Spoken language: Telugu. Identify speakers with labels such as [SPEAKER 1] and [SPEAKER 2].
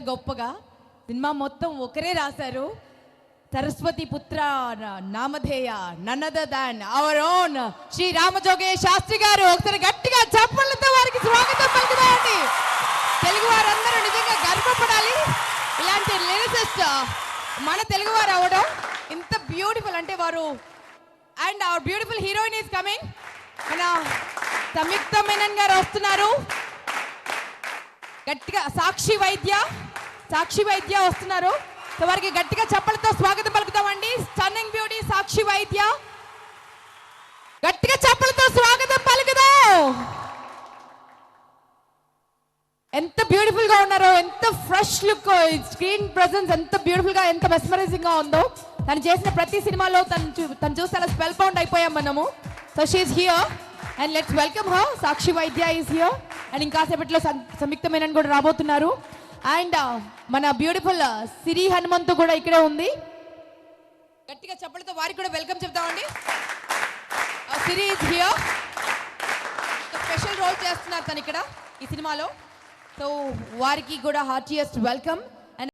[SPEAKER 1] గొప్పగా సినిమా మొత్తం ఒకరే రాశారు. సరస్వతి పుత్ర నామధేయ none other than our own Shri Ramajogayya Sastry గారు. ఒకసారి గట్టిగా చప్పట్లతో వారికి స్వాగతం పలుకుతాయండి. తెలుగు వారందరూ నిజంగా గర్వపడాలి. ఇలాంటి లిరిసిస్ట్ మన తెలుగు వారు అవడం ఇంత బ్యూటిఫుల్ అంటే వారు. And our beautiful heroine is coming. మన సంయుక్త మేనన్ గారు వస్తున్నారు. గట్టిగా సాక్షి వైద్య వస్తున్నారు. సో వారికి గట్టిగా చప్పలతో స్వాగతం పలుకుతామండి. స్టన్నింగ్ బ్యూటీ సాక్షి వైద్య, గట్టిగా చప్పలతో స్వాగతం పలుకుదాం. ఎంత బ్యూటిఫుల్ గా ఉన్నారో, ఎంత ఫ్రెష్ లుక్, స్క్రీన్ ప్రెజెన్స్ ఎంత బ్యూటిఫుల్ గా, ఎంత మెస్మరైజింగ్ గా ఉందో. తను చేసిన ప్రతి సినిమాలో తను చూస్తే అలా స్పెల్ బౌండ్ అయిపోయాం మనము. So she's here and let's welcome her. Sakshi Vaidya is here and ఇంకాసేపట్లో సంయుక్త మేనన్ కూడా రాబోతున్నారు. అండ్ మన బ్యూటిఫుల్ సిరి హనుమంతు కూడా ఇక్కడే ఉంది. గట్టిగా చెప్పలతో వారికి కూడా వెల్కమ్ చెప్తామండి. సిరి ఈజ్ హియర్. స్పెషల్ రోల్ చేస్తున్నారు తను ఇక్కడ ఈ సినిమాలో. సో వారికి కూడా హార్టియెస్ట్ వెల్కమ్.